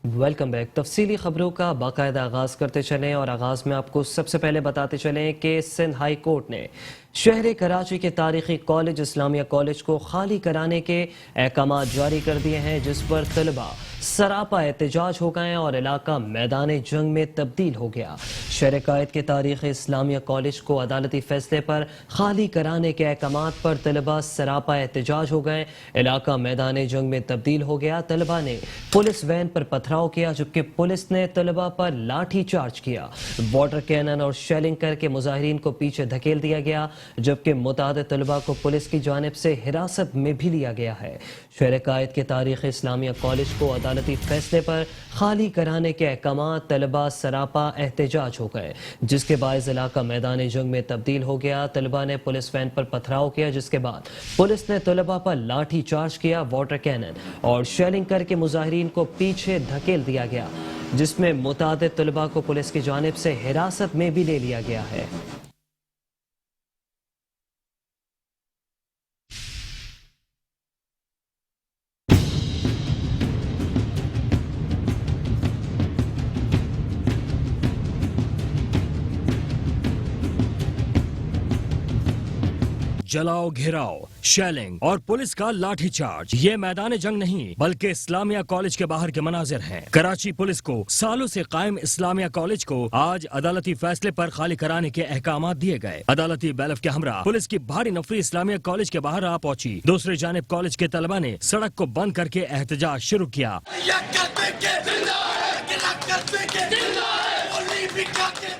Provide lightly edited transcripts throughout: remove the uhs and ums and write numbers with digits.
Welcome back. तफसीली खबरों का बाकायदा आगाज़ करते चलें और आगाज़ में आपको सबसे पहले बताते चलें कि सिंध हाई कोर्ट ने शहर कराची के तारीखी कॉलेज इस्लामिया कॉलेज को खाली कराने के अहकाम जारी कर दिए हैं, जिस पर तलबा सरापा एहतजाज हो गए और इलाका मैदान जंग में तब्दील हो गया। शहर कायद के तारीखी इस्लामिया कॉलेज को अदालती फैसले पर खाली कराने के अहकाम पर तलबा सरापा एहतजाज हो गए, इलाका मैदान जंग में तब्दील हो गया। तलबा ने पुलिस वैन पर पथराव किया, जबकि पुलिस ने तलबा पर लाठी चार्ज किया। वाटर कैनन और शेलिंग करके मुजाहिरीन को पीछे धकेल दिया गया, जबकि मुतादिद तलबा को पुलिस की जानिब से हिरासत में भी लिया गया है। शहर कायद के तारीख इस्लामिया कॉलेज को अदालती फैसले पर खाली कराने के अहकाम तलबा सरापा एहतजाज हो गए, जिसके बायस इलाका मैदान जंग में तब्दील हो गया। तलबा ने पुलिस वैन पर पथराव किया, जिसके बाद पुलिस ने तलबा पर लाठी चार्ज किया। वाटर कैनन और शेलिंग करके मुजाहिरीन को पीछे धकेल दिया गया, जिसमें मुतादिद तलबा को पुलिस की जानिब से हिरासत में भी ले लिया गया है। जलाओ, घेराव, शेलिंग और पुलिस का लाठीचार्ज, ये मैदान जंग नहीं बल्कि इस्लामिया कॉलेज के बाहर के मनाजिर हैं। कराची पुलिस को सालों से कायम इस्लामिया कॉलेज को आज अदालती फैसले पर खाली कराने के अहकाम दिए गए। अदालती बैलफ के हमरा पुलिस की भारी नफरी इस्लामिया कॉलेज के बाहर आ पहुंची। दूसरी जानिब कॉलेज के तलबा ने सड़क को बंद करके एहतजाज शुरू किया।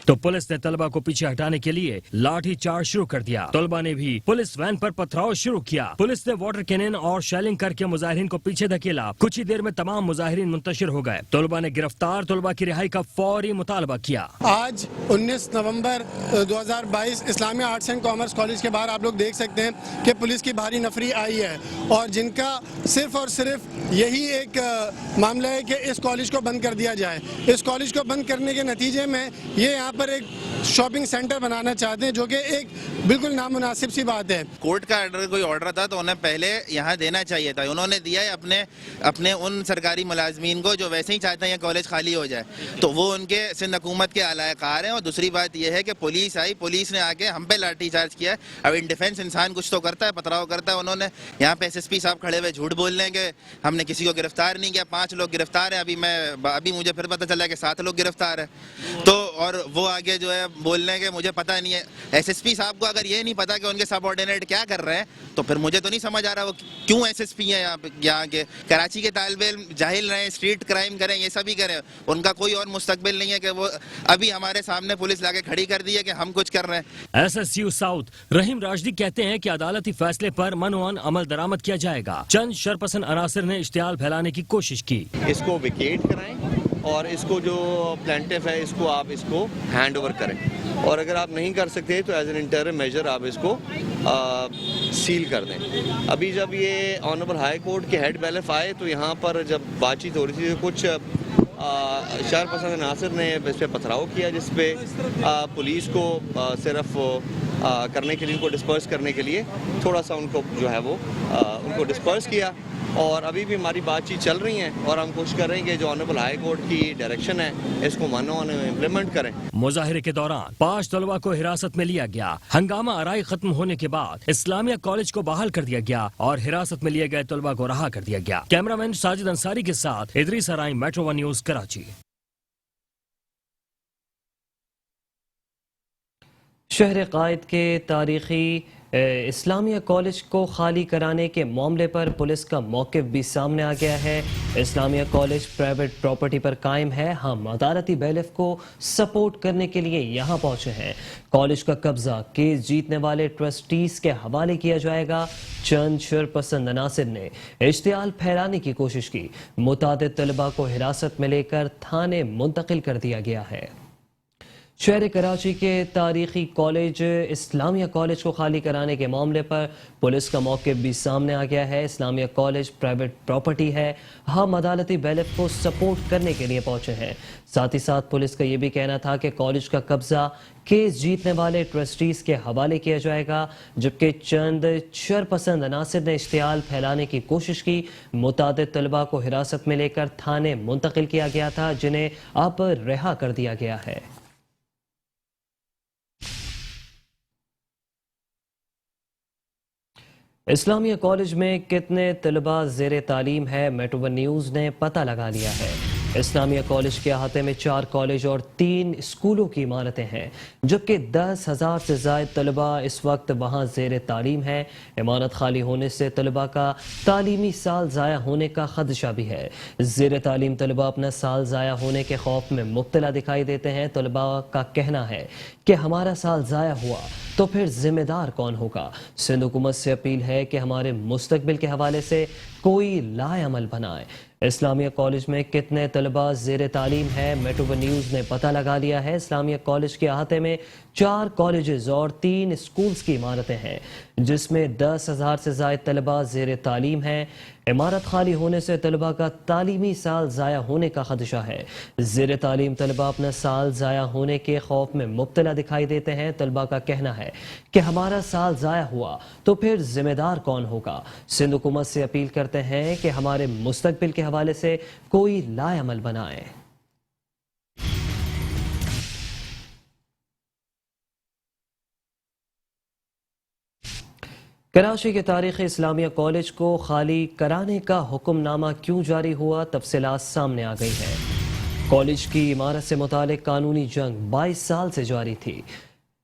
तो पुलिस ने तलबा को पीछे हटाने के लिए लाठी चार्ज शुरू कर दिया। तलबा ने भी पुलिस वैन पर पथराव शुरू किया। पुलिस ने वाटर कैनन और शेलिंग करके मुजाहिरीन को पीछे धकेला। कुछ ही देर में तमाम मुजाहिरीन मुंतशिर हो गए। तलबा ने गिरफ्तार तलबा की रिहाई का फौरी मुतालबा किया। आज 19 नवंबर 2022 Islamia arts and commerce college के बाहर आप लोग देख सकते हैं कि पुलिस की भारी नफरी आई है और जिनका सिर्फ और सिर्फ यही एक मामला है कि इस कॉलेज को बंद कर दिया जाए। इस कॉलेज को बंद करने के नतीजे में ये यहाँ पर एक शॉपिंग सेंटर बनाना चाहते हैं, जो कि एक बिल्कुल नामुनासिब सी बात है। कोर्ट का कोई ऑर्डर था तो उन्हें पहले यहाँ देना चाहिए था। उन्होंने दिया है अपने उन सरकारी मुलाजमीन को जो वैसे ही चाहते हैं ये कॉलेज खाली हो जाए, तो वो उनके सिंध हुकूमत के आला कार हैं। और दूसरी बात यह है कि पुलिस आई, पुलिस ने आके हम पे लाठी चार्ज किया। अब इन डिफेंस इंसान कुछ तो करता है, पथराव करता है। उन्होंने यहाँ पे SSP साहब खड़े हुए झूठ बोल रहे हैं कि हमने किसी को गिरफ्तार नहीं किया। 5 लोग गिरफ्तार हैं। अभी मुझे फिर पता चला कि 7 लोग गिरफ्तार है। तो और वो आगे जो है बोल रहे हैं कि मुझे पता नहीं है। SSP साहब को अगर ये नहीं पता कि उनके सबऑर्डिनेट क्या कर रहे हैं, तो फिर मुझे तो नहीं समझ आ रहा वो क्यों SSP है यहाँ के। कराची के तालिबे इल्म जाहिल रहे, स्ट्रीट क्राइम करें, ये सभी करें, उनका कोई और मुस्तकबिल नहीं है कि वो अभी हमारे सामने पुलिस लाके खड़ी कर दी है कि हम कुछ कर रहे हैं। SSU साउथ रहीम राशिदी कहते हैं कि अदालती फैसले पर मनोअन अमल दरामद किया जाएगा। चंद शरपसंद अनासिर ने इश्तियाल फैलाने की कोशिश की। इसको विकेट कराएं और इसको जो प्लेंटिफ है इसको हैंड ओवर करें, और अगर आप नहीं कर सकते तो एज एन इंटरिम मेजर आप इसको सील कर दें। अभी जब ये ऑनरेबल हाई कोर्ट के हेड बैलेफ आए तो यहाँ पर जब बातचीत हो रही थी, कुछ शरपसंद नासिर ने इस पर पथराव किया, जिस पे पुलिस को सिर्फ करने के लिए, उनको डिस्पर्स करने के लिए थोड़ा सा उनको जो है वो उनको डिस्पर्स किया। और अभी भी हमारी बातचीत चल रही है और हम कोशिश कर रहे हैं कि जो ऑनरेबल हाई कोर्ट की डायरेक्शन है इसको मानो इम्प्लीमेंट करें। मुजाहिरे के दौरान 5 तलबा को हिरासत में लिया गया। हंगामा आराई खत्म होने के बाद इस्लामिया कॉलेज को बहाल कर दिया गया और हिरासत में लिए गए तलबा को रहा कर दिया गया। कैमरामैन साजिद अंसारी के साथ इदरीस अराई, मेट्रो 1 न्यूज, कराची। शहर कायद के तारीखी इस्लामिया कॉलेज को खाली कराने के मामले पर पुलिस का मौक़िफ़ भी सामने आ गया है। इस्लामिया कॉलेज प्राइवेट प्रॉपर्टी पर कायम है। हम अदालती बैलिफ को सपोर्ट करने के लिए यहाँ पहुँचे हैं। कॉलेज का कब्जा केस जीतने वाले ट्रस्टीज के हवाले किया जाएगा। चंद शरपसंद अनासिर ने इश्तियाल फैलाने की कोशिश की। मुतादिद तलबा को हिरासत में लेकर थाने मुंतकिल कर दिया गया है। शहर कराची के तारीखी कॉलेज इस्लामिया कॉलेज को खाली कराने के मामले पर पुलिस का मौक़िफ़ भी सामने आ गया है। इस्लामिया कॉलेज प्राइवेट प्रॉपर्टी है, हम अदालती बैलेट को सपोर्ट करने के लिए पहुंचे हैं। साथ ही साथ पुलिस का ये भी कहना था कि कॉलेज का कब्जा केस जीतने वाले ट्रस्टीज के हवाले किया जाएगा, जबकि चंद शरपसंद अनासिर ने इश्तियाल फैलाने की कोशिश की। मुतादिद तलबा को हिरासत में लेकर थाने मुंतकिल किया गया था, जिन्हें अब रिहा कर दिया गया है। इस्लामिया कॉलेज में कितने तलबा ज़ेर तालीम है, मेट्रो वन न्यूज़ ने पता लगा लिया है। इस्लामिया कॉलेज के अहाते में 4 कॉलेज और 3 स्कूलों की इमारतें हैं, जबकि 10,000 से ज़ायद तलबा इस वक्त वहाँ ज़ेर तालीम है। इमारत खाली होने से तलबा का तालीमी साल ज़ाया होने का खदशा भी है। ज़ेर तालीम तलबा अपना साल ज़ाया होने के खौफ में मुब्तला दिखाई देते हैं। तलबा का कहना है कि हमारा साल ज़ाया हुआ तो फिर जिम्मेदार कौन होगा। सिंध हुकूमत से अपील है कि हमारे मुस्तकबिल के हवाले से कोई लाएअमल बनाए। इस्लामिया कॉलेज में कितने तलबा ज़ेर तालीम है, मेट्रो वन न्यूज़ ने पता लगा लिया है। इस्लामिया कॉलेज के अहाते में 4 कॉलेजेस और 3 स्कूल्स की इमारतें हैं, जिसमें 10,000 से ज़ायद तलबा ज़ेर तालीम हैं। इमारत खाली होने से तलबा का तालीमी साल ज़ाया होने का खदशा है। ज़ेर तालीम तलबा अपना साल ज़ाया होने के खौफ में मुब्तला दिखाई देते हैं। तलबा का कहना है कि हमारा साल ज़ाया हुआ तो फिर जिम्मेदार कौन होगा। सिंध हुकूमत से अपील करते हैं कि हमारे मुस्तकबिल के हवाले से कोई लाएअमल बनाए। कराची के तारीखी इस्लामिया कॉलेज को खाली कराने का हुक्मनामा क्यों जारी हुआ, तफसीलात सामने आ गई हैं। कॉलेज की इमारत से मुतालिक कानूनी जंग 22 साल से जारी थी।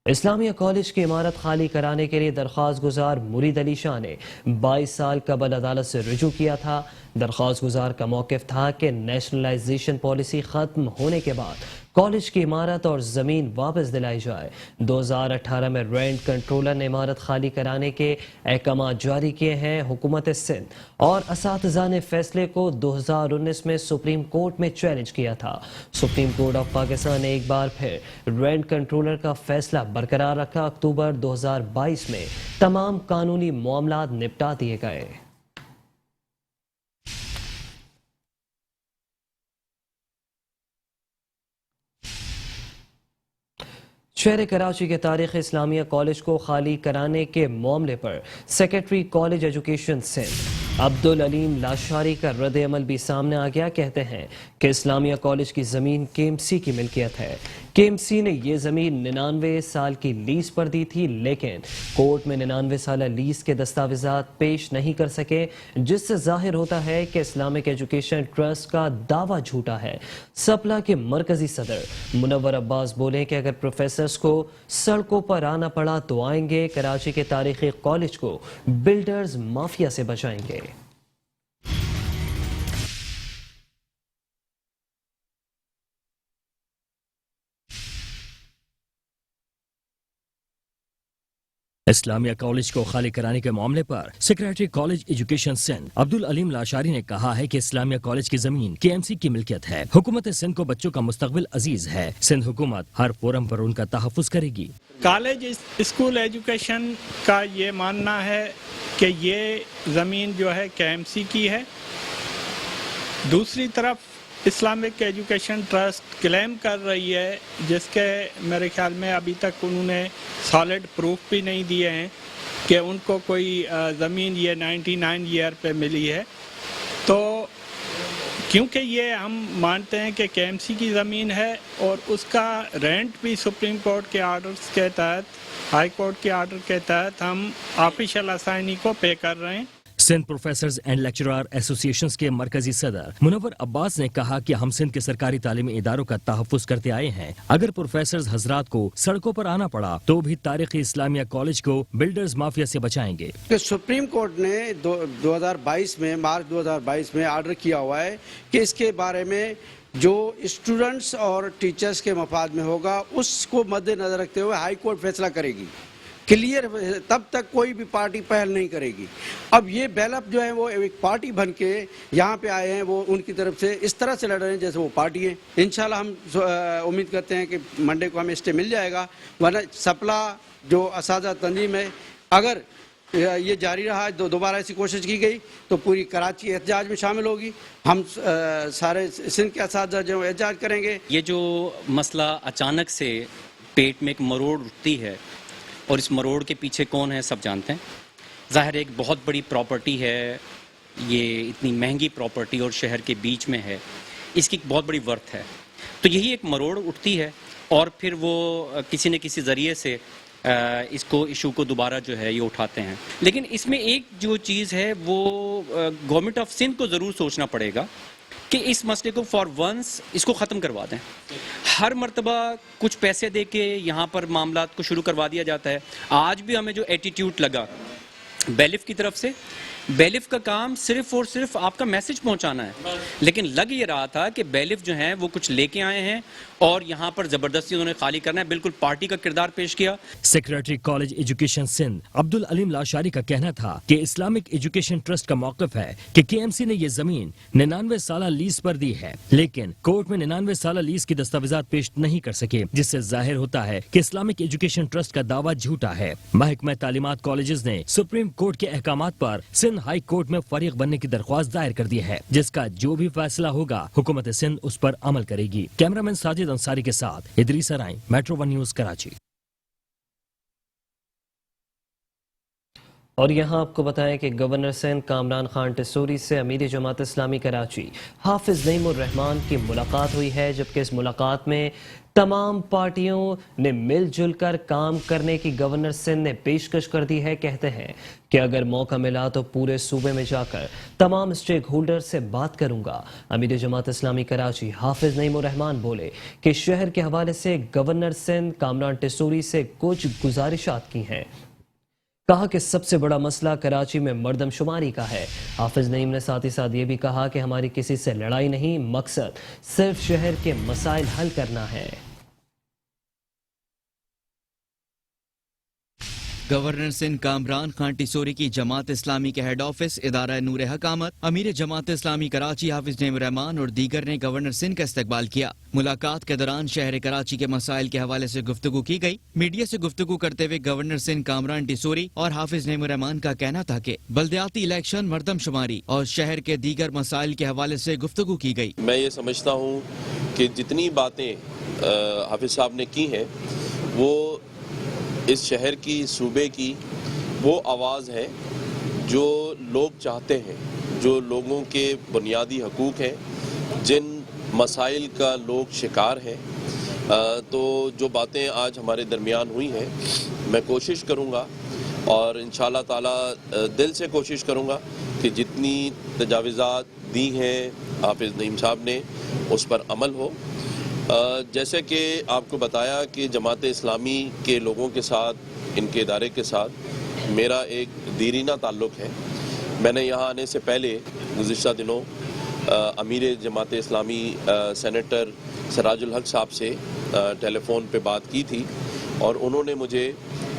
इस्लामिया कॉलेज की इमारत खाली कराने के लिए दरख्वास्त गुजार मुरीद अली शाह ने 22 साल कबल अदालत से रुजू किया था। दरख्वास्त गुजार का मौक़िफ़ था कि नेशनलाइजेशन पॉलिसी ख़त्म होने के बाद कॉलेज की इमारत और ज़मीन वापस दिलाई जाए। 2018 में रेंट कंट्रोलर ने इमारत खाली कराने के अहकाम जारी किए हैं। हुकूमत सिंध और असातिज़ा ने फैसले को 2019 में सुप्रीम कोर्ट में चैलेंज किया था। सुप्रीम कोर्ट ऑफ पाकिस्तान ने एक बार फिर रेंट कंट्रोलर का फैसला बरकरार रखा। अक्टूबर 2022 में तमाम कानूनी मामलात निपटा दिए गए। शहर कराची के तारीख इस्लामिया कॉलेज को खाली कराने के मामले पर secretary college education Sindh Abdul Aleem Lashari का रद्द-ए-अमल भी सामने आ गया। कहते हैं कि इस्लामिया कॉलेज की ज़मीन केएमसी की मिल्कियत है। केएमसी ने ये ज़मीन 99 साल की लीज पर दी थी, लेकिन कोर्ट में 99 साल लीज के दस्तावेजात पेश नहीं कर सके, जिससे जाहिर होता है कि इस्लामिक एजुकेशन ट्रस्ट का दावा झूठा है। सपला के मरकजी सदर मुनव्वर अब्बास बोले कि अगर प्रोफेसर्स को सड़कों पर आना पड़ा तो आएंगे। कराची के तारीखी कॉलेज को बिल्डर्स माफिया से बचाएंगे। इस्लामिया कॉलेज को खाली कराने के मामले पर secretary college education Sindh Abdul Aleem Lashari ने कहा है कि इस्लामिया कॉलेज की जमीन केएमसी की मिल्कियत है। हुकूमत सिंध को बच्चों का मुस्तकबिल अजीज है। सिंध हुकूमत हर फोरम पर उनका तहफ़्फ़ुज़ करेगी। कॉलेज स्कूल एजुकेशन का ये मानना है कि ये ज़मीन जो है केएमसी की है। दूसरी तरफ इस्लामिक एजुकेशन ट्रस्ट क्लेम कर रही है, जिसके मेरे ख्याल में अभी तक उन्होंने सॉलिड प्रूफ भी नहीं दिए हैं कि उनको कोई ज़मीन ये 99 ईयर पे मिली है। तो क्योंकि ये हम मानते हैं कि केएमसी की ज़मीन है और उसका रेंट भी सुप्रीम कोर्ट के आर्डर्स के तहत, हाई कोर्ट के आर्डर के तहत हम ऑफिशियल असाइनी को पे कर रहे हैं। Sindh professors and lecturer associations के मरकजी सदर मुनव्वर अब्बास ने कहा कि हम सिंध के सरकारी तालीमी इदारों का तहफ़्फ़ुज़ करते आए हैं। अगर प्रोफेसर्स हजरात को सड़कों पर आना पड़ा तो भी तारीखी इस्लामिया कॉलेज को बिल्डर्स माफिया से बचाएंगे। सुप्रीम कोर्ट ने 2022 में मार्च 2022 में आर्डर किया हुआ है कि इसके बारे में जो स्टूडेंट्स और टीचर्स के मफाद में होगा उसको मद्देनजर रखते हुए हाई कोर्ट फैसला करेगी। क्लियर, तब तक कोई भी पार्टी पहल नहीं करेगी। अब ये बैलअप जो है वो एक पार्टी बन के यहाँ पे आए हैं, वो उनकी तरफ से इस तरह से लड़ रहे हैं जैसे वो पार्टी है। इंशाल्लाह हम उम्मीद करते हैं कि मंडे को हमें स्टे मिल जाएगा, वरना सपला जो असाजा तंजीम है, अगर ये जारी रहा, दोबारा ऐसी कोशिश की गई तो पूरी कराची एहतजाज में शामिल होगी। हम सारे सिंध के असातिज़ा जो एहतजाज करेंगे। ये जो मसला अचानक से पेट में एक मरोड़ उठती है और इस मरोड़ के पीछे कौन है सब जानते हैं। ज़ाहिर एक बहुत बड़ी प्रॉपर्टी है, ये इतनी महंगी प्रॉपर्टी और शहर के बीच में है, इसकी एक बहुत बड़ी वर्थ है। तो यही एक मरोड़ उठती है और फिर वो किसी न किसी ज़रिए से इसको इशू को दोबारा जो है ये उठाते हैं। लेकिन इसमें एक जो चीज़ है वो गवर्नमेंट ऑफ सिंध को ज़रूर सोचना पड़ेगा कि इस मसले को फॉर वंस इसको ख़त्म करवा दें। हर मर्तबा कुछ पैसे दे के यहाँ पर मामलात को शुरू करवा दिया जाता है। आज भी हमें जो एटीट्यूड लगा बैलिफ की तरफ से, बैलिफ का काम सिर्फ और सिर्फ आपका मैसेज पहुंचाना है, लेकिन लग ये रहा था कि बैलिफ जो हैं वो कुछ लेके आए हैं और यहाँ पर ज़बरदस्ती उन्होंने खाली करना है। बिल्कुल पार्टी का किरदार पेश किया। Secretary college education Sindh Abdul Aleem Lashari का कहना था कि इस्लामिक एजुकेशन ट्रस्ट का मौक़िफ़ है कि केएमसी ने ये जमीन 99 साल लीज पर दी है, लेकिन कोर्ट में 99 साल लीज की दस्तावेजात पेश नहीं कर सके, जिससे जाहिर होता है कि इस्लामिक एजुकेशन ट्रस्ट का दावा झूठा है। महकमा तालीमात कॉलेजेस ने सुप्रीम कोर्ट के अहकामात पर सिंध हाई कोर्ट में फरीक बनने की दरख्वास्त दायर कर दी है, जिसका जो भी फैसला होगा हुकूमत सिंध उस पर अमल करेगी। कैमरामैन साजिद अंसारी के साथ इदरीस अराई, मेट्रो 1 न्यूज़ कराची। और यहाँ आपको बताएं कि गवर्नर सिंध कामरान खान टिसूरी से अमीर जमात इस्लामी कराची हाफिज नईमुर रहमान की मुलाकात हुई है, जबकि इस मुलाकात में तमाम पार्टियों ने मिलजुल कर काम करने की गवर्नर सिंध ने पेशकश कर दी है। कहते हैं कि अगर मौका मिला तो पूरे सूबे में जाकर तमाम स्टेक होल्डर से बात करूंगा। अमीर जमात इस्लामी कराची हाफिज नईमुर रहमान बोले कि शहर के हवाले से गवर्नर सिंध कामरान टिसूरी से कुछ गुजारिशात की हैं। कहा कि सबसे बड़ा मसला कराची में मर्दमशुमारी का है। हाफिज नईम ने साथ ही साथ ये भी कहा कि हमारी किसी से लड़ाई नहीं, मकसद सिर्फ शहर के मसाइल हल करना है। गवर्नर सिंध कामरान खान टिसूरी की जमात इस्लामी के हेड ऑफिस इदारा नूर हकामत, अमीर जमात इस्लामी कराची हाफिज नईमुर रहमान और दीगर ने गवर्नर सिंध का इस्तकबाल किया। मुलाकात के दौरान शहर कराची के मसाइल के हवाले से गुफ्तगू की गई। मीडिया से गुफ्तगू करते हुए गवर्नर सिंध कामरान टिसूरी और हाफिज नईमुर रहमान का कहना था कि बल्दियाती इलेक्शन, मर्दमशुमारी और शहर के दीगर मसाइल के हवाले से गुफ्तगू की गई। मैं ये समझता हूँ कि जितनी बातें हाफिज साहब ने की हैं वो इस शहर की, सूबे की वो आवाज़ है जो लोग चाहते हैं, जो लोगों के बुनियादी हकूक़ हैं, जिन मसाइल का लोग शिकार हैं। तो जो बातें आज हमारे दरमियान हुई हैं, मैं कोशिश करूँगा और इंशाअल्लाह ताला दिल से कोशिश करूँगा कि जितनी तजावीज़ात दी हैं हाफिज नईम साहब ने उस पर अमल हो। जैसे कि आपको बताया कि जमात इस्लामी के लोगों के साथ, इनके इदारे के साथ मेरा एक दीरीना ताल्लुक़ है। मैंने यहाँ आने से पहले गुज़िश्ता दिनों अमीर जमात इस्लामी सेनेटर सराजुल हक साहब से टेलीफोन पे बात की थी और उन्होंने मुझे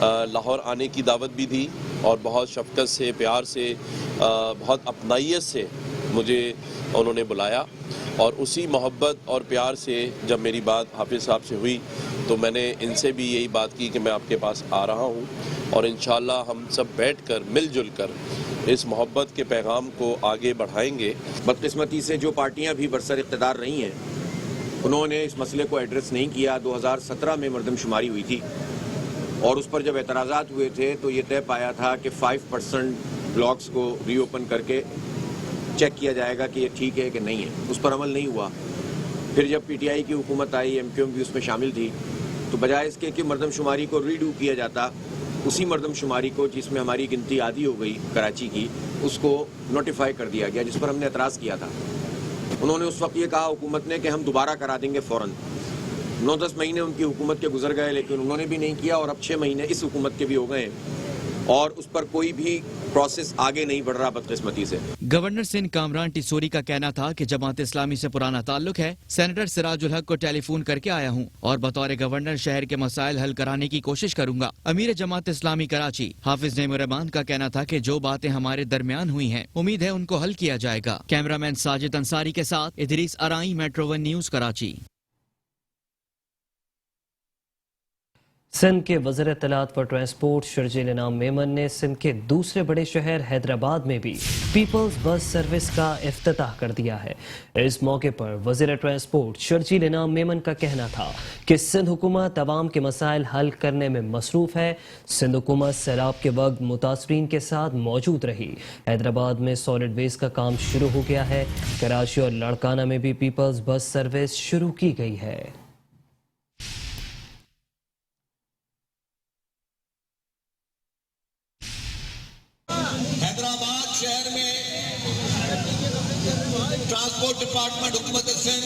लाहौर आने की दावत भी दी और बहुत शफ़क़त से, प्यार से, बहुत अपनाइयत से मुझे उन्होंने बुलाया। और उसी मोहब्बत और प्यार से जब मेरी बात हाफिज़ साहब से हुई तो मैंने इनसे भी यही बात की कि मैं आपके पास आ रहा हूँ और इंशाअल्लाह हम सब बैठकर मिलजुल कर इस मोहब्बत के पैगाम को आगे बढ़ाएंगे। बदकिस्मती से जो पार्टियाँ भी बरसर इक़्तिदार रही हैं उन्होंने इस मसले को एड्रेस नहीं किया। 2017 में मर्दमशुमारी हुई थी और उस पर जब एतराज़ात हुए थे तो ये तय पाया था कि 5% ब्लॉक्स को रीओपन करके चेक किया जाएगा कि ये ठीक है कि नहीं है। उस पर अमल नहीं हुआ। फिर जब पीटीआई की हुकूमत आई, एमक्यूएम भी उसमें शामिल थी, तो बजाय इसके कि मर्दमशुमारी को रीडू किया जाता, उसी मर्दमशुमारी को जिसमें हमारी गिनती आधी हो गई कराची की, उसको नोटिफाई कर दिया गया, जिस पर हमने एतराज़ किया था। उन्होंने उस वक्त ये कहा हुकूमत ने कि हम दोबारा करा देंगे फ़ौरन। 9-10 महीने उनकी हुकूमत के गुजर गए, लेकिन उन्होंने भी नहीं किया और अब 6 महीने इस हुकूमत के भी हो गए और उस पर कोई भी प्रोसेस आगे नहीं बढ़ रहा बदकिस्मती से। गवर्नर सिंध कामरान टिसोरी का कहना था कि जमात इस्लामी से पुराना ताल्लुक है। सेनेटर सिराजुल हक को टेलीफोन करके आया हूँ और बतौर गवर्नर शहर के मसाइल हल कराने की कोशिश करूंगा। अमीर जमात इस्लामी कराची हाफिज नईमुर रहमान का कहना था कि जो बातें हमारे दरमियान हुई हैं, उम्मीद है उनको हल किया जाएगा। कैमरामैन साजिद अंसारी के साथ इदरीस अराई, मेट्रो 1 न्यूज कराची। सिंध के वज़ीर इत्तलात व ट्रांसपोर्ट शर्जील इनाम मेमन ने सिंध के दूसरे बड़े शहर हैदराबाद में भी पीपल्स बस सर्विस का इफ्तिताह कर दिया है। इस मौके पर वज़ीर ट्रांसपोर्ट शर्जील इनाम मेमन का कहना था कि सिंध हुकूमत अवाम के मसाइल हल करने में मसरूफ़ है। सिंध हुकूमत सैलाब के वक्त मुतासरीन के साथ मौजूद रही। हैदराबाद में सॉलिड वेस्ट का काम शुरू हो गया है। कराची और लाड़काना में भी पीपल्स बस सर्विस शुरू की गई है। हैदराबाद शहर में ट्रांसपोर्ट डिपार्टमेंट हुकूमत सिंध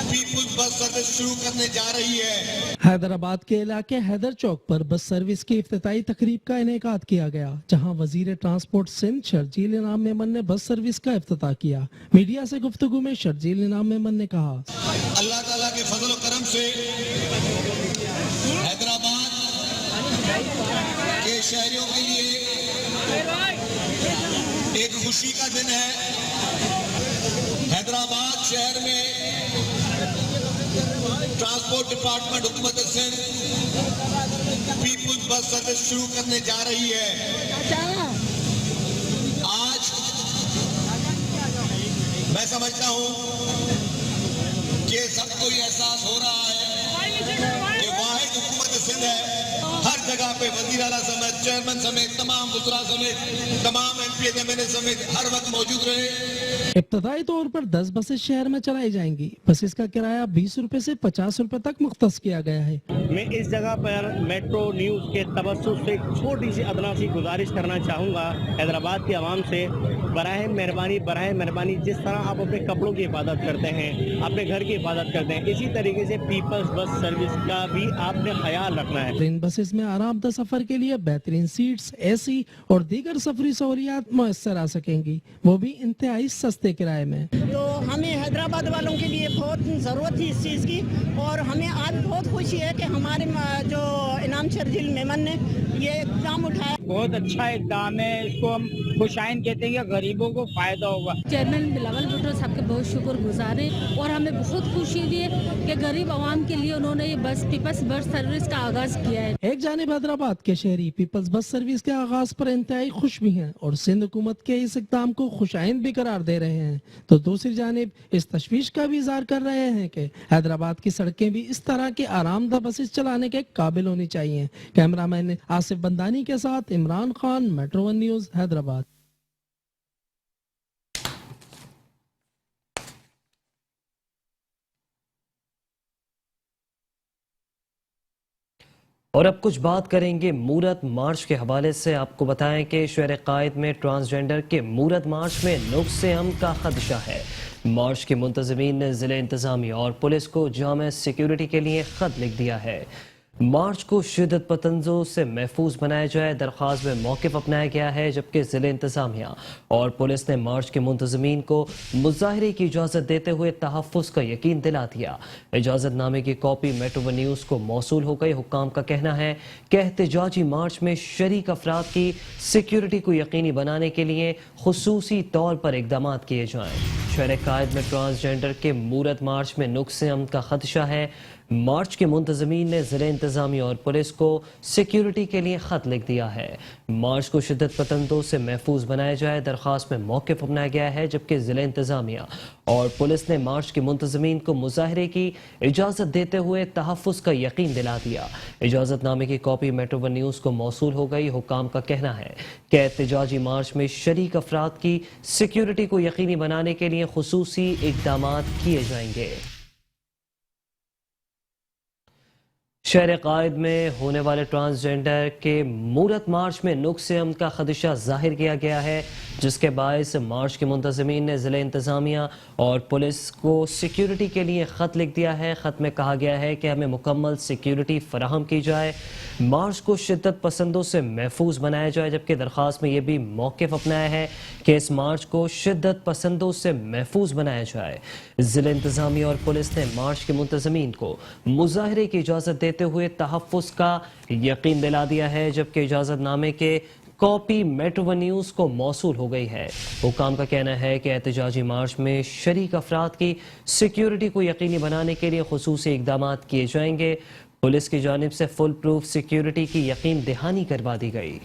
पीपल्स बस सर्विस शुरू करने जा रही है। हैदराबाद के इलाके हैदर चौक पर बस सर्विस की इफ्तिताई तकरीब का इनेकाद किया गया, जहां वजीर ट्रांसपोर्ट सिंध शर्जील इनाम मेमन ने बस सर्विस का इफ्तिताह किया। मीडिया से गुफ्तगू में शर्जील इनाम मेमन ने कहा, अल्लाह ताला के फजल और करम से हैदराबाद के शहरियों के लिए एक खुशी का दिन है। हैदराबाद शहर में ट्रांसपोर्ट डिपार्टमेंट हुकूमत सिंध पीपल्स बस सर्विस शुरू करने जा रही है। आज मैं समझता हूं कि सबको ये एहसास हो रहा है कि वाहिद हुकूमत सिंध है। हर जगह पे वजीर आला समेत, चेयरमैन समेत, तमाम वज़रा समेत, तमाम एमपी एमएलए समेत हर वक्त मौजूद रहे। इब्तदाई तौर पर 10 बसें शहर में चलाई जाएंगी। बसेस का किराया 20 रुपए से 50 रुपए तक मुख्तस किया गया है। मैं इस जगह पर मेट्रो न्यूज़ के तवज्जुह से एक छोटी सी अदना सी गुजारिश करना चाहूँगा हैदराबाद की आवाम से। बराए मेहरबानी जिस तरह आप अपने कपड़ों की हिफाजत करते हैं, अपने घर की हिफाजत करते हैं, इसी तरीके से पीपल्स बस सर्विस का भी आपने ख्याल रखना है। इन बसेस में आरामदा सफर के लिए बेहतरीन सीट्स, एसी और दीगर सफरी सहूलियात मुयस्सर आ सकेंगी, वो भी इंतहाई सस्ते किराए में। तो हमें हैदराबाद वालों के लिए बहुत ज़रूरत थी इस चीज़ की, और हमें आज बहुत खुशी है कि हमारे जो इनाम शर्जील मेमन ने ये इक़दाम उठाया। बहुत अच्छा इक़दाम है, इसको हम खुशाइन कहते हैं कि गरीबों को फ़ायदा होगा। चेयरमैन बिलावल भुट्टो साहब के बहुत शुक्रगुजार हैं और हमें बहुत खुशी हुई है कि गरीब आवाम के लिए उन्होंने ये पीपल्स बस सर्विस का आगाज़ किया है। एक जानिब हैदराबाद के शहरी पीपल्स बस सर्विस के आगाज पर इंतहाई खुश भी हैं और सिंध हुकूमत के इस इक़दाम को खुशाइन भी करार दे रहे हैं, तो दूसरी जानिब इस तशवीश का भी इज़हार कर रहे हैं कि हैदराबाद की सड़कें भी इस तरह के आरामदा बसेस चलाने के काबिल होनी चाहिए। कैमरामैन आसिफ बंदानी के साथ इमरान खान, मेट्रो 1 न्यूज़, हैदराबाद। और अब कुछ बात करेंगे मूरत मार्च के हवाले से। आपको बताएं कि शहर कायद में ट्रांसजेंडर के मूरत मार्च में नुक्से अमन का खदशा है। मार्च के मुंतज़मीन ने ज़िले इंतज़ामिया और पुलिस को जामे सिक्योरिटी के लिए ख़त लिख दिया है। मार्च को शिद्दत पतंजों से महफूज बनाया जाए दरख्वास्त में मौक़िफ़ अपनाया गया है, जबकि ज़िले इंतज़ामिया और पुलिस ने मार्च के मुंतज़मीन को मुज़ाहरे की इजाज़त देते हुए तहफ़्फ़ुज़ का यकीन दिला दिया। इजाज़तनामे की कॉपी मेट्रो 1 न्यूज़ को मौसूल हो गई। हुक्काम का कहना है कि एहतजाजी मार्च में शरीक अफराद की सिक्योरिटी को यकीनी बनाने के लिए खुसूसी तौर पर इक़दाम किए जाएँ। शहर कायद में ट्रांसजेंडर के मूरत मार्च में नुक्से अमन का खदशा है। मार्च के मुंतज़मीन ने ज़िले इंतज़ामिया और पुलिस को सिक्योरिटी के लिए ख़त लिख दिया है। मार्च को शिद्दत पसंदों से महफूज बनाया जाए दरख्वास्त में मौक़िफ़ अपनाया गया है, जबकि ज़िले इंतज़ामिया और पुलिस ने मार्च के मुंतज़मीन को मुज़ाहरे की इजाज़त देते हुए तहफ़्फ़ुज़ का यकीन दिला दिया। इजाज़तनामे की कॉपी मेट्रो 1 न्यूज़ को मौसूल हो गई। हुक्काम का कहना है कि एहतजाजी मार्च में शरीक अफराद की सिक्योरिटी को यकीनी बनाने के लिए खुसूसी इक़दाम किए जाएंगे। शहर कायद में होने वाले ट्रांसजेंडर के मूरत मार्च में नुक्स अमन का खदशा जाहिर किया गया है, जिसके बायस मार्च के मुंतज़मीन ने ज़िला इंतज़ामिया और पुलिस को सिक्योरिटी के लिए ख़त लिख दिया है। ख़त में कहा गया है कि हमें मुकम्मल सिक्योरिटी फराहम की जाए, मार्च को शिद्दत पसंदों से महफूज बनाया जाए, जबकि दरख्वास्त में यह भी मौक़िफ़ अपनाया है कि इस मार्च को शिद्दत पसंदों से महफूज बनाया जाए। ज़िला इंतज़ामिया और पुलिस ने मार्च के मुंतज़मीन को मुज़ाहरे की इजाज़त देते हुए तहफ़्फ़ुज़ का यकीन दिला दिया है, जबकि इजाज़त नामे के कॉपी मेट्रो वन न्यूज़ को मौसूल हो गई है। हुकाम का कहना है कि एहतजाजी मार्च में शरीक अफराद की सिक्योरिटी को यकीनी बनाने के लिए खुसूसी इक़दाम किए जाएंगे। पुलिस की जानिब से फुल प्रूफ सिक्योरिटी की यकीन दहानी करवा दी गई।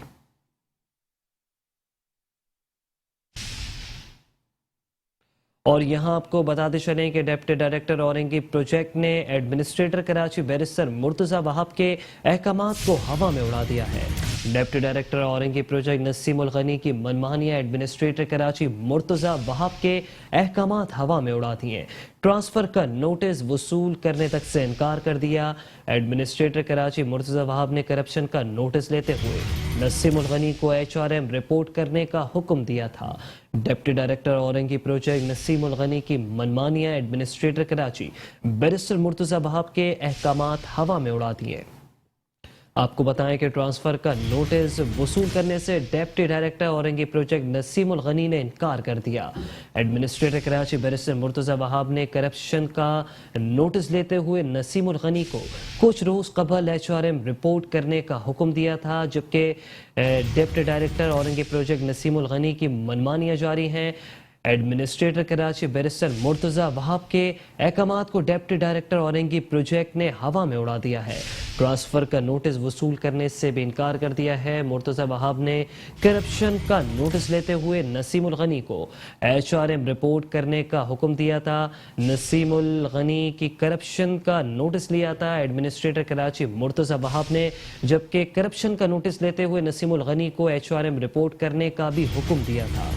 और यहाँ आपको बताते चलें कि डिप्टी डायरेक्टर औरंगी प्रोजेक्ट ने एडमिनिस्ट्रेटर कराची बैरिस्टर मुर्तज़ा वहाब के अहकामात को हवा में उड़ा दिया है। Deputy director Orangi project Naseem ul Ghani की मनमानियाँ एडमिनिस्ट्रेटर कराची मुर्तज़ा वहाब के अहकामात हवा में उड़ा दिए। ट्रांसफ़र का नोटिस वसूल करने तक से इनकार कर दिया। एडमिनिस्ट्रेटर कराची मुर्तज़ा वहाब ने करप्शन का नोटिस लेते हुए नसीम उल गनी को HRM रिपोर्ट करने का हुक्म दिया था। Deputy director Orangi project Naseem ul Ghani की मनमानियाँ एडमिनिस्ट्रेटर कराची बैरिस्टर मुर्तज़ा वहाब के अहकामात हवा में उड़ा दिए। आपको बताएं कि ट्रांसफर का नोटिस वसूल करने से deputy director Orangi project Naseem ul Ghani ने इनकार कर दिया। एडमिनिस्ट्रेटर कराची बैरिस्टर मुर्तज़ा वहाब ने करप्शन का नोटिस लेते हुए नसीम उल गनी को कुछ रोज कबल HRM रिपोर्ट करने का हुक्म दिया था, जबकि deputy director Orangi project Naseem ul Ghani की मनमानियाँ जारी हैं। एडमिनिस्ट्रेटर कराची बैरिस्टर मुर्तज़ा वहाब के अहकामात को डिप्टी डायरेक्टर औरंगी प्रोजेक्ट ने हवा में उड़ा दिया है। ट्रांसफ़र का नोटिस वसूल करने से भी इनकार कर दिया है। मुर्तज़ा वहाब ने करप्शन का नोटिस लेते हुए नसीम उल गनी को HRM रिपोर्ट करने का हुक्म दिया था। नसीम उल गनी की करप्शन का नोटिस लिया था एडमिनिस्ट्रेटर कराची मुर्तज़ा वहाब ने, जबकि करप्शन का नोटिस लेते हुए नसीम उल गनी को HRM रिपोर्ट करने का भी हुक्म दिया था।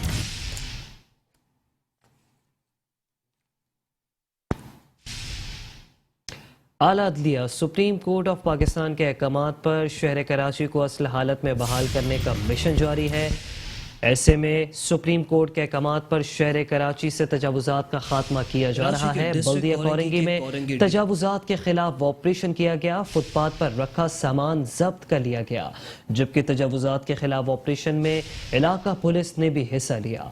आला अदलिया सुप्रीम कोर्ट ऑफ पाकिस्तान के अहकामात पर शहर कराची को असल हालत में बहाल करने का मिशन जारी है। ऐसे में सुप्रीम कोर्ट के अहकामात पर शहर कराची से तजावुजात का खात्मा किया जा रहा है। बल्दिया कोरंगी में तजावुजात के खिलाफ ऑपरेशन किया गया, फुटपाथ पर रखा सामान जब्त कर लिया गया, जबकि तजावुजात के खिलाफ ऑपरेशन में इलाका पुलिस ने भी हिस्सा लिया।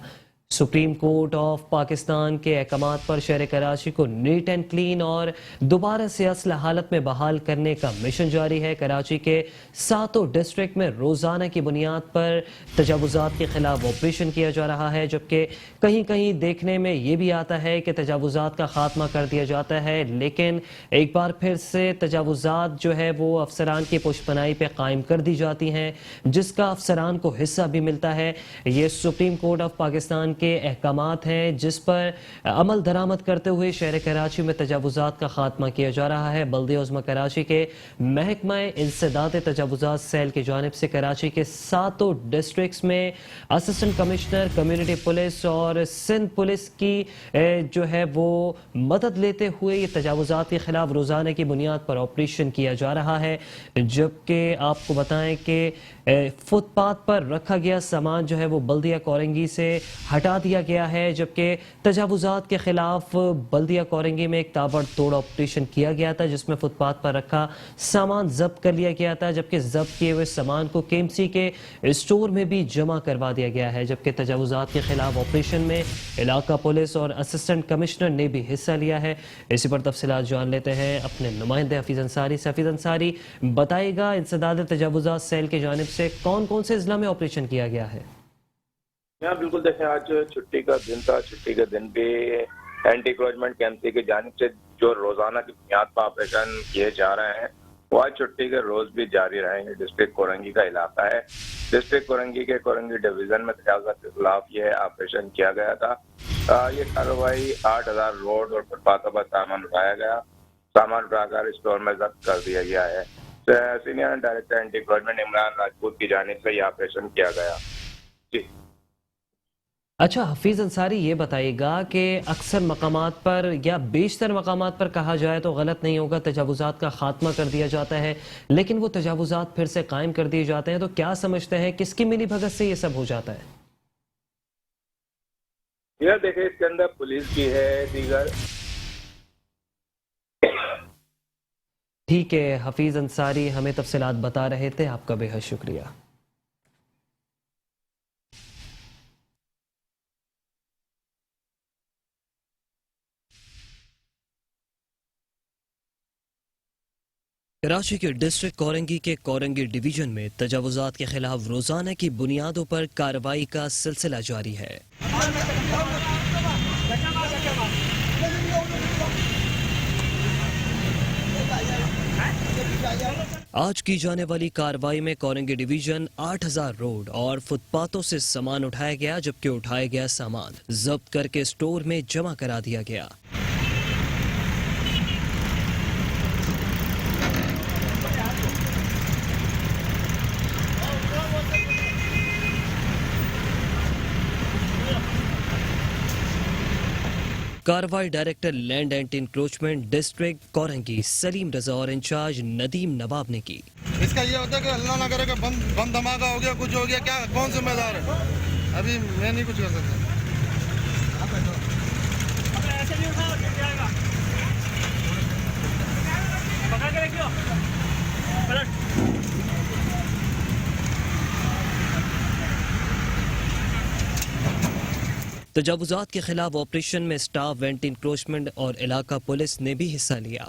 सुप्रीम कोर्ट ऑफ पाकिस्तान के अहकामात पर शहर कराची को नीट एंड क्लीन और दोबारा से असल हालत में बहाल करने का मिशन जारी है। कराची के 7 डिस्ट्रिक्ट में रोजाना की बुनियाद पर तजावुजात के खिलाफ ऑपरेशन किया जा रहा है, जबकि कहीं कहीं देखने में ये भी आता है कि तजावुजात का खात्मा कर दिया जाता है, लेकिन एक बार फिर से तजावुजात जो है वो अफसरान की पुष्पनाई पे कायम कर दी जाती हैं, जिसका अफसरान को हिस्सा भी मिलता है। ये सुप्रीम कोर्ट ऑफ पाकिस्तान के अहकामात हैं जिस पर अमल दरामद करते हुए शहर कराची में तजावुजात का खात्मा किया जा रहा है। बल्दिया उज़्मा कराची के महकमा इंसदाद तजावुजात सेल की जानिब से कराची के 7 डिस्ट्रिक्ट्स में असिस्टेंट कमिश्नर कम्युनिटी पुलिस और सिंध पुलिस की जो है वो मदद लेते हुए ये तजावुजात के खिलाफ रोजाना की बुनियाद पर ऑपरेशन किया जा रहा है। जबकि आपको बताएं कि फुटपाथ पर रखा गया सामान जो है वो बल्दिया कोरंगी से हटा दिया गया है, जबकि तजावुजात के खिलाफ बल्दिया कोरंगी में एक ताबड़तोड़ ऑपरेशन किया गया था, जिसमें फुटपाथ पर रखा सामान जब्त कर लिया गया था, जबकि जब्त किए हुए सामान को KMC के स्टोर में भी जमा करवा दिया गया है। जबकि तजावुजात के खिलाफ ऑपरेशन में इलाका पुलिस और असिस्टेंट कमिश्नर ने भी हिस्सा लिया है। इसी पर तफसीलात जान लेते हैं अपने नुमाइंदे हफीज अंसारी से। हफीज अंसारी, बताइएगा इंसदाद तजावुजात सेल की जानिब से कौन कौन से अजला में ऑपरेशन किया गया है? यहाँ बिल्कुल देखें, आज छुट्टी का दिन था। छुट्टी के दिन भी एंटी क्रोचमेंट KMC की जानिब से जो रोजाना की बुनियाद पर ऑपरेशन किए जा रहे हैं वो आज छुट्टी के रोज भी जारी रहेंगे। डिस्ट्रिक्ट कोरंगी का इलाका है। डिस्ट्रिक्ट कोरंगी के कोरंगी डिवीजन में तजावुजात के खिलाफ ये ऑपरेशन किया गया था। ये कार्रवाई 8000 रोड और फुटपाथों पर सामान उठाया गया। सामान उठाकर स्टोर में जब्त कर दिया गया है। Senior director anti encroachment Imran Rajput की जानिब से ये ऑपरेशन किया गया। जी। अच्छा, हफीज़ अंसारी, ये बताइएगा कि अक्सर मकामात पर या बेशतर मकामात पर कहा जाए तो गलत नहीं होगा, तजावुज़ात का खात्मा कर दिया जाता है, लेकिन वो तजावुज़ात फिर से कायम कर दिए जाते हैं, तो क्या समझते हैं किसकी मिली भगत से ये सब हो जाता है? यह देखिए, इसके अंदर पुलिस भी है, दीगर। ठीक है, हफीज़ अंसारी हमें तफसीलात बता रहे थे, आपका बेहद शुक्रिया। कराची के डिस्ट्रिक्ट कोरंगी के कोरंगी डिवीजन में तजावुज़ात के खिलाफ रोजाना की बुनियादों पर कार्रवाई का सिलसिला जारी है। आज की जाने वाली कार्रवाई में कोरंगी डिवीजन 8000 रोड और फुटपाथों से सामान उठाया गया, जबकि उठाया गया सामान जब्त करके स्टोर में जमा करा दिया गया। कार्रवाई director land and encroachment district Korangi Saleem Raza और इंचार्ज नदीम नवाब ने की। इसका ये होता है कि अल्लाह ना करे कि बम धमाका हो गया, कुछ हो गया, क्या कौन जिम्मेदार है? अभी मैं नहीं कुछ कर सकता। तजावुज़ात के खिलाफ ऑपरेशन में स्टाफ, वेंट इंक्रोचमेंट और इलाका पुलिस ने भी हिस्सा लिया।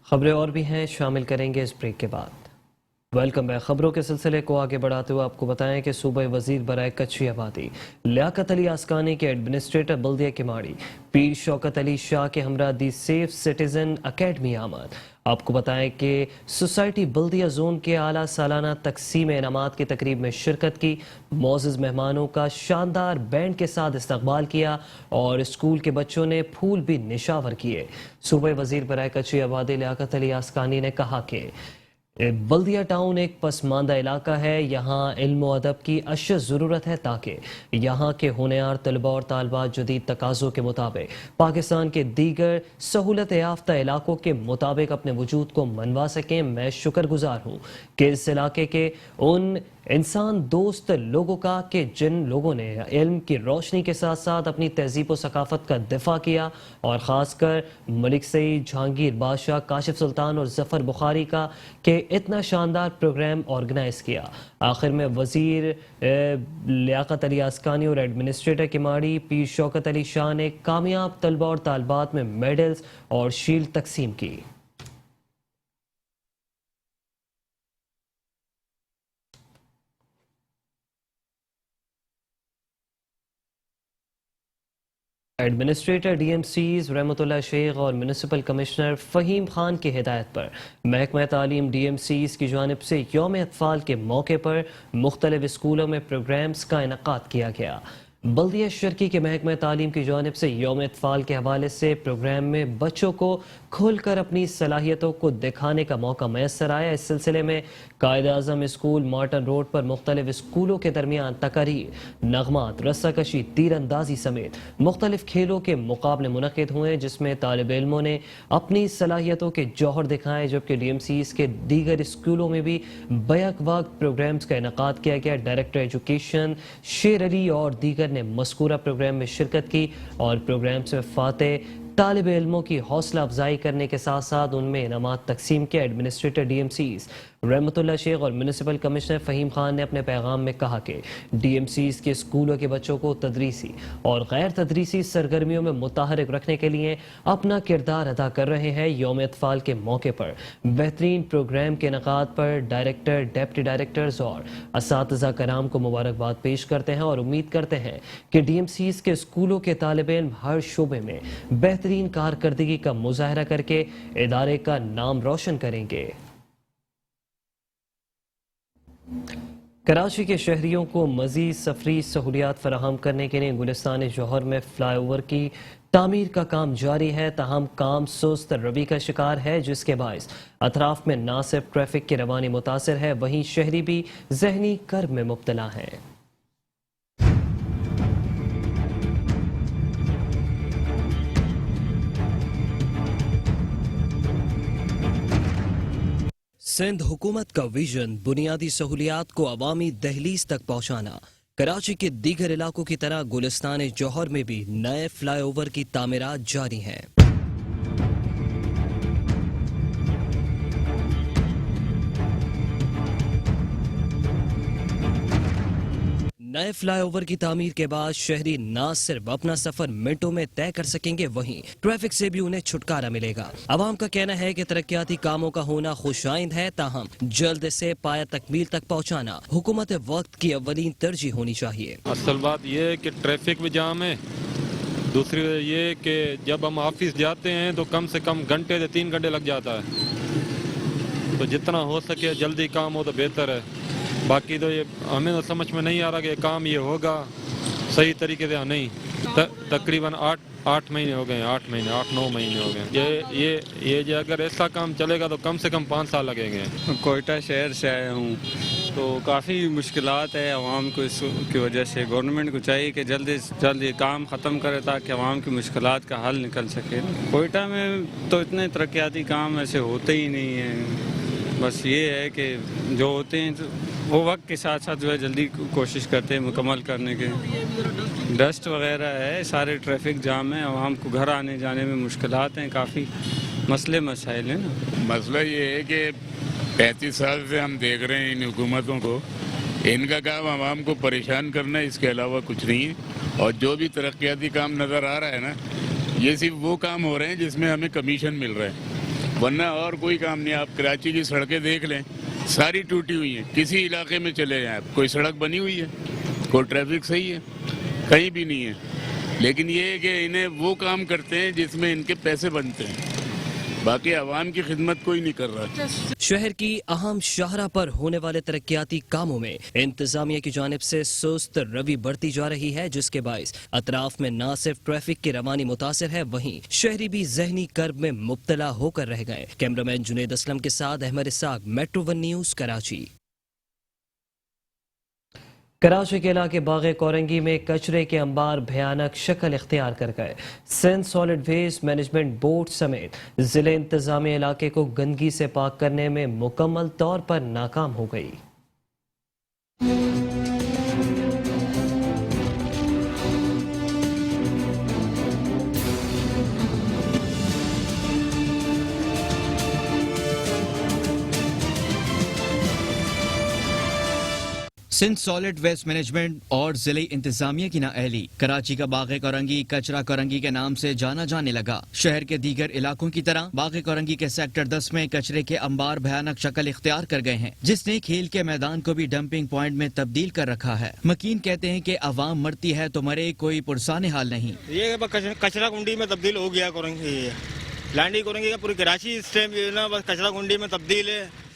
खबरें और भी हैं, शामिल करेंगे इस ब्रेक के बाद। Welcome back. खबरों के सिलसिले को आगे बढ़ाते हुए आपको बताएं कि सूबे वजीर बराए कच्ची आबादी लियाकत अली आस्कानी के एडमिनिस्ट्रेटर बल्दिया किमाड़ी पीर शौकत अली शाह के हमरा दी सेफ सिटीजन अकेडमी आमद। आपको बताएं कि सोसाइटी बल्दिया जोन के आला सालाना तकसीम इनामात की तकरीब में शिरकत की, मोअज़्ज़ज़ मेहमानों का शानदार बैंड के साथ इस्तकबाल किया और स्कूल के बच्चों ने फूल भी निशावर किए। सूबे वजीर बराए कच्ची आबादी लियाकत अली आस्कानी ने कहा कि बल्दिया टाउन एक पसमानदा इलाका है, यहाँ इल्म व अदब की अशद ज़रूरत है ताकि यहाँ के होनहार तलबा और तालबात जदीद तकाज़ों के मुताबिक पाकिस्तान के दीगर सहूलत याफ्ता इलाकों के मुताबिक अपने वजूद को मनवा सकें। मैं शुक्रगुजार हूँ कि इस इलाके के उन इंसान दोस्त लोगों का कि जिन लोगों ने इल्म की रोशनी के साथ साथ अपनी तहजीब व सकाफत का दिफा किया, और ख़ासकर मलिक सईद, जहांगीर बादशाह, काशिफ सुल्तान और जफ़र बुखारी का कि इतना शानदार प्रोग्राम ऑर्गेनाइज किया। आखिर में वज़ीर लियाकत अली आस्कानी और एडमिनिस्ट्रेटर किमाड़ी पीर शौकत अली शाह ने कामयाब तलबा और तालबात में मेडल्स और शील्ड तकसीम की। एडमिनिस्ट्रेटर डीएमसीज रहमतुल्लाह शेख और म्यूनिसिपल कमिश्नर फ़हीम खान की हिदायत पर महकमा तालीम डीएमसीज की जानिब से यौम अतफ़ाल के मौके पर मुख्तलिफ स्कूलों में प्रोग्राम्स का इनक़ाद किया गया। बल्दिया शर्की के महकमा तालीम की जानिब से यौम अतफ़ाल के हवाले से प्रोग्राम में बच्चों को खुलकर अपनी सलाहियतों को दिखाने का मौका मैसर आया। इस सिलसिले में कायद-ए-आज़म स्कूल मार्टन रोड पर मुख्तलिफ स्कूलों के दरमियान तकारीर, नगमात, रस्साकशी, तीरंदाजी समेत मुख्तलिफ खेलों के मुकाबले मुनक़िद हुए, जिसमें तालिब इल्मों ने अपनी सलाहियतों के जौहर दिखाए, जबकि डीएमसीज के दीगर स्कूलों में भी बैक वक्त प्रोग्राम्स का इनक़ाद किया गया। डायरेक्टर एजुकेशन शेर अली और दीगर ने मज़कूरा प्रोग्राम में शिरकत की और प्रोग्राम्स में फातेह तालिब इल्मों की हौसला अफजाई करने के साथ साथ उनमें इनामात तकसीम के। एडमिनिस्ट्रेटर डीएमसीज रहमतुल्लाह शेख और म्यूनिसिपल कमिश्नर फ़हीम खान ने अपने पैगाम में कहा कि डीएमसीज के स्कूलों के बच्चों को तदरीसी और गैर तदरीसी सरगर्मियों में मुतहरिक रखने के लिए अपना किरदार अदा कर रहे हैं। यौम अतफ़ाल के मौके पर बेहतरीन प्रोग्राम के इनक़ाद पर डायरेक्टर, डिप्टी डायरेक्टर्स और असातिज़ा कराम को मुबारकबाद पेश करते हैं और उम्मीद करते हैं कि डीएमसीज के स्कूलों के तालिब इल्म हर शोबे में बेहतरीन कारकर्दगी का मुजाहरा करके इदारे का नाम रोशन करेंगे। कराची के शहरियों को मज़ीद सफरी सहूलियात फराहम करने के लिए गुलिस्तान जौहर में फ्लाई ओवर की तामीर का काम जारी है, ताहम काम सुस्त रवि का शिकार है, जिसके बायस अतराफ में न सिर्फ ट्रैफिक की रवानी मुतासर है, वहीं शहरी भी जहनी कर्ब में मुब्तला हैं। सिंध हुकूमत का विजन बुनियादी सहूलियात को अवामी दहलीज तक पहुंचाना। कराची के दीगर इलाकों की तरह गुलिस्तान जौहर में भी नए फ्लाईओवर की तामीरात जारी हैं। नए फ्लाईओवर की तामीर के बाद शहरी न सिर्फ अपना सफर मिनटों में तय कर सकेंगे, वहीं ट्रैफिक से भी उन्हें छुटकारा मिलेगा। अवाम का कहना है कि तरक्याती कामों का होना खुशाइंद है, ताहम जल्द से पाया तकमील तक पहुंचाना हुकूमत वक्त की अव्वलीन तरजीह होनी चाहिए। असल बात यह है कि ट्रैफिक भी जाम है, दूसरी ये कि जब हम ऑफिस जाते हैं तो कम से कम घंटे से 3 घंटे लग जाता है, तो जितना हो सके जल्दी काम हो तो बेहतर है। बाकी तो ये हमें तो समझ में नहीं आ रहा कि काम ये होगा सही तरीके से या नहीं। तकरीबन 8 महीने हो गए, 8-9 महीने हो गए। ये जो अगर ऐसा काम चलेगा तो कम से कम 5 साल लगेंगे। कोयटा शहर से आया हूँ, तो काफ़ी मुश्किलात है आवाम को, इसकी वजह से गवर्नमेंट को चाहिए कि जल्दी से जल्द ये काम ख़त्म करे ताकि आवाम की मुश्किलात का हल निकल सके। कोयटा में तो इतने तरक्याती काम ऐसे होते ही नहीं हैं, बस ये है कि जो होते हैं तो वो वक्त के साथ साथ जो है जल्दी कोशिश करते हैं मुकम्मल करने के। डस्ट वगैरह है, सारे ट्रैफिक जाम है, आवाम को घर आने जाने में मुश्किलात हैं, काफ़ी मसले मसाइल हैं ना। मसला ये है कि 35 साल से हम देख रहे हैं इन हुकूमतों को, इनका काम आवाम को परेशान करना है, इसके अलावा कुछ नहीं है। और जो भी तरक्याती काम नज़र आ रहा है ना, ये सिर्फ वो काम हो रहे हैं जिसमें हमें कमीशन मिल रहा है, वरना और कोई काम नहीं। आप कराची की सड़कें देख लें, सारी टूटी हुई हैं। किसी इलाके में चले जाएं, कोई सड़क बनी हुई है, कोई ट्रैफिक सही है, कहीं भी नहीं है। लेकिन ये है कि इन्हें वो काम करते हैं जिसमें इनके पैसे बनते हैं, बाकी आवाम की खिदमत कोई नहीं कर रहा। शहर की अहम शाहरा पर होने वाले तरक्याती कामों में इंतजामिया की जानिब से सुस्त रवि बढ़ती जा रही है, जिसके बाइस अतराफ में न सिर्फ ट्रैफिक की रवानी मुतासिर है, वहीं शहरी भी जहनी कर्ब में मुब्तला होकर रह गए। कैमरामैन जुनेद असलम के साथ अहमद इसाक, मेट्रो 1 न्यूज, कराची। कराची के इलाके बाग़े कोरंगी में कचरे के अंबार भयानक शक्ल इख्तियार कर गए। Sindh solid waste management board समेत जिले इंतजामिया इलाके को गंदगी से पाक करने में मुकम्मल तौर पर नाकाम हो गई। सिंध सॉलिड वेस्ट मैनेजमेंट और जिले इंतजामिया की नाअहली कराची का बाग़े कोरंगी कचरा कोरंगी के नाम से जाना जाने लगा। शहर के दीगर इलाकों की तरह बाग़े कोरंगी के सेक्टर 10 में कचरे के अंबार भयानक शक्ल इख्तियार कर गए हैं, जिसने खेल के मैदान को भी डंपिंग पॉइंट में तब्दील कर रखा है। मकीन कहते हैं कि अवाम मरती है तो मरे, कोई पुरसाने हाल नहीं। ये कचरा कुंडी में तब्दील हो गया कोरंगी, लैंडी कोरंगी का पूरी कराची इस टाइम ना बस कचरा कुंडी में तब्दील है।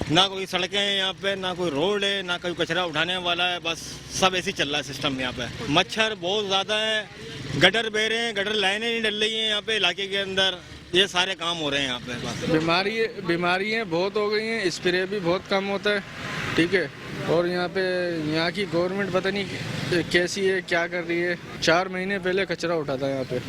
ना कोई सड़कें हैं यहाँ पे, ना कोई रोड है, ना कोई कचरा उठाने वाला है, बस सब ऐसे ही चल रहा है सिस्टम यहाँ पे। मच्छर बहुत ज़्यादा है, गटर बह रहे हैं, गटर लाइनें नहीं डल रही हैं यहाँ पे इलाके के अंदर, ये सारे काम हो रहे हैं यहाँ पे। बस बीमारियाँ बहुत हो गई हैं, स्प्रे भी बहुत कम होता है, ठीक है। और यहाँ की गवर्नमेंट पता नहीं कैसी है, क्या कर रही है। 4 महीने पहले कचरा उठा था यहाँ पे,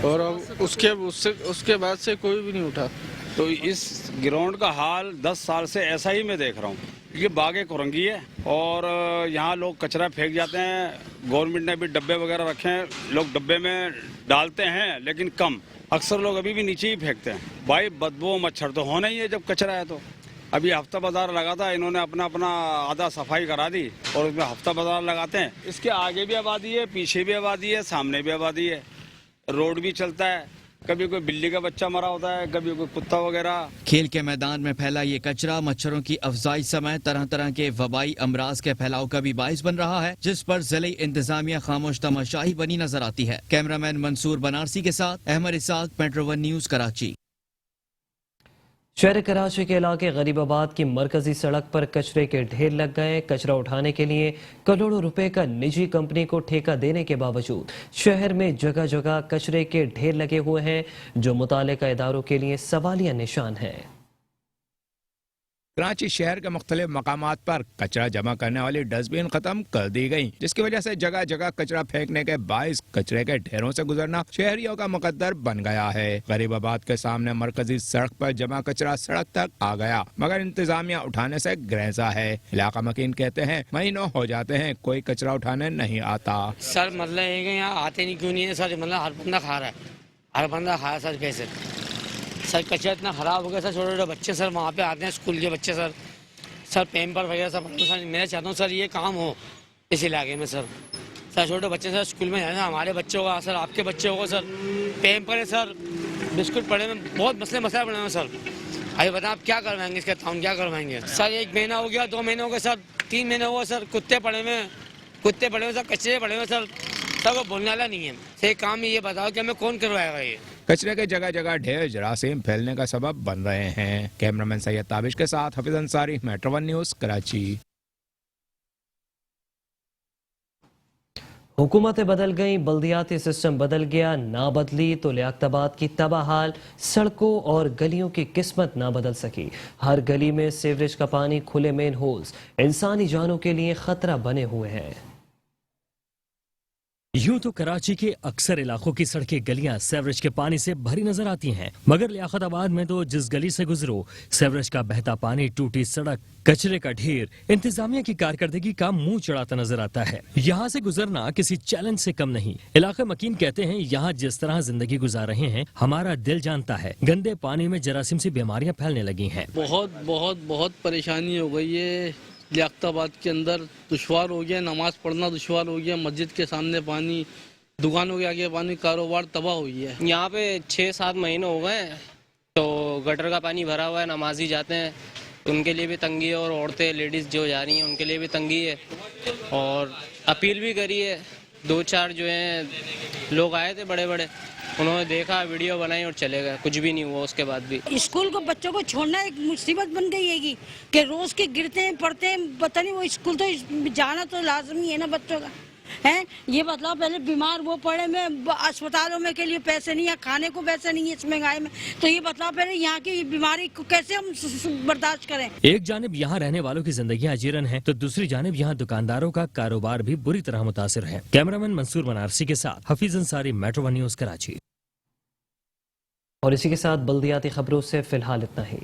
और अब उसके बाद से कोई भी नहीं उठा। तो इस ग्राउंड का हाल 10 साल से ऐसा ही मैं देख रहा हूँ। ये बाग़े कोरंगी है और यहाँ लोग कचरा फेंक जाते हैं। गवर्नमेंट ने भी डब्बे वगैरह रखे हैं, लोग डब्बे में डालते हैं लेकिन कम, अक्सर लोग अभी भी नीचे ही फेंकते हैं। भाई बदबू मच्छर तो होना ही है जब कचरा है। तो अभी हफ्ता बाजार लगा था, इन्होंने अपना आधा सफाई करा दी और उसमें हफ्ता बाजार लगाते हैं। इसके आगे भी आबादी है, पीछे भी आबादी है, सामने भी आबादी है, रोड भी चलता है। कभी कोई बिल्ली का बच्चा मरा होता है, कभी कोई कुत्ता वगैरह। खेल के मैदान में फैला ये कचरा मच्छरों की अफजाई समय तरह तरह के वबाई अमराज के फैलाव का भी बाइस बन रहा है, जिस पर जिले इंतजामिया खामोश तमाशाही बनी नजर आती है। कैमरामैन मंसूर बनारसी के साथ अहमद इसाक, मेट्रो 1 न्यूज, कराची। शहर कराची के इलाके गरीबाबाद की मरकजी सड़क पर कचरे के ढेर लग गए। कचरा उठाने के लिए करोड़ों रुपए का निजी कंपनी को ठेका देने के बावजूद शहर में जगह जगह कचरे के ढेर लगे हुए हैं, जो मुतालिका इदारों के लिए सवालिया निशान है। कराची शहर के मुख्तलिफ मकामात पर कचरा जमा करने वाली डस्टबिन खत्म कर दी गई, जिसकी वजह से जगह जगह कचरा फेंकने के बाइस कचरे के ढेरों से गुजरना शहरियों का मुकद्दर बन गया है। गरीबाबाद के सामने मरकजी सड़क पर जमा कचरा सड़क तक आ गया, मगर इंतजामिया उठाने से ग्रेजा है। इलाका मकीन कहते हैं महीनों हो जाते हैं कोई कचरा उठाने नहीं आता। सर मतलब है कि यहाँ आते नहीं क्यों नहीं है सर, मतलब हर बंदा खा रहा है, हर बंदा खा रहा है सर पैसे। सर कचरा इतना ख़राब हो गया सर, छोटे छोटे बच्चे सर वहाँ पे आते हैं, स्कूल के बच्चे सर पैम्पर वगैरह सब सर। मैं चाहता हूँ सर ये काम हो इस इलाके में सर छोटे बच्चे सर स्कूल में जाना, हमारे बच्चों का सर, आपके बच्चों को सर पैम्पर है सर, बिस्कुट पड़े में बहुत मसले पड़े हैं सर। अभी बताएं आप क्या करवाएंगे, इसका ताउन क्या करवाएंगे सर? 1 महीना हो गया, 2 महीने हो गए सर, 3 महीने हो गए सर, कुत्ते पड़े हुए सर, कचरे पड़े हुए सर, सब बोलने वाला नहीं है। सही काम ये बताओ कि हमें कौन करवाएगा ये? कचरे के जगह जगह ढेर जरासीम फैलने का सबब बन रहे हैं। कैमरामैन सैयद ताबिश के साथ हफीज अंसारी, मेट्रो 1 न्यूज़, कराची। हुकूमतें बदल गईं, बल्दियाती सिस्टम बदल गया, ना बदली तो लियाकताबाद की तबाहाल, सड़कों और गलियों की किस्मत ना बदल सकी। हर गली में सीवरेज का पानी, खुले मेन होल्स इंसानी जानों के लिए खतरा बने हुए हैं। यूं तो कराची के अक्सर इलाकों की सड़कें गलियां सीवरेज के पानी से भरी नजर आती हैं, मगर लियाकताबाद में तो जिस गली से गुजरो सीवरेज का बहता पानी, टूटी सड़क, कचरे का ढेर, इंतजामिया की कारकर्दगी का मुंह चढ़ाता नजर आता है। यहाँ से गुजरना किसी चैलेंज से कम नहीं। इलाके मकीन कहते हैं यहाँ जिस तरह जिंदगी गुजार रहे हैं हमारा दिल जानता है, गंदे पानी में जरासीम सी बीमारियां फैलने लगी हैं। बहुत बहुत बहुत परेशानी हो गई है। लियाकताबाद के अंदर दुश्वार हो गया, नमाज पढ़ना दुश्वार हो गया, मस्जिद के सामने पानी, दुकानों के आगे पानी, कारोबार तबाह हो गया है। यहाँ पे 6-7 महीने हो गए तो गटर का पानी भरा हुआ है, नमाजी जाते हैं उनके लिए भी तंगी है, और औरतें लेडीज़ जो जा रही हैं उनके लिए भी तंगी है। और अपील भी करी है, 2-4 जो हैं लोग आए थे बड़े बड़े, उन्होंने देखा, वीडियो बनाई और चले गए, कुछ भी नहीं हुआ उसके बाद भी। स्कूल को बच्चों को छोड़ना एक मुसीबत बन गई है कि रोज के गिरते हैं, पढ़ते हैं, पता नहीं वो स्कूल तो जाना तो लाजमी है ना बच्चों का, है ये बतलाओ। पहले बीमार वो पड़े में अस्पतालों में के लिए पैसे नहीं है, खाने को पैसे नहीं है इस महंगाई में, तो ये बतलाओ पहले यहाँ की बीमारी को कैसे हम बर्दाश्त करें? एक जानिब यहाँ रहने वालों की जिंदगी अजीरन है तो दूसरी जानिब यहाँ दुकानदारों का कारोबार भी बुरी तरह मुतासिर है। कैमरामैन मंसूर बनारसी के साथ हफीज अंसारी, मेट्रो 1 न्यूज़, कराची। और इसी के साथ बल्दियाती खबरों से फिलहाल इतना ही।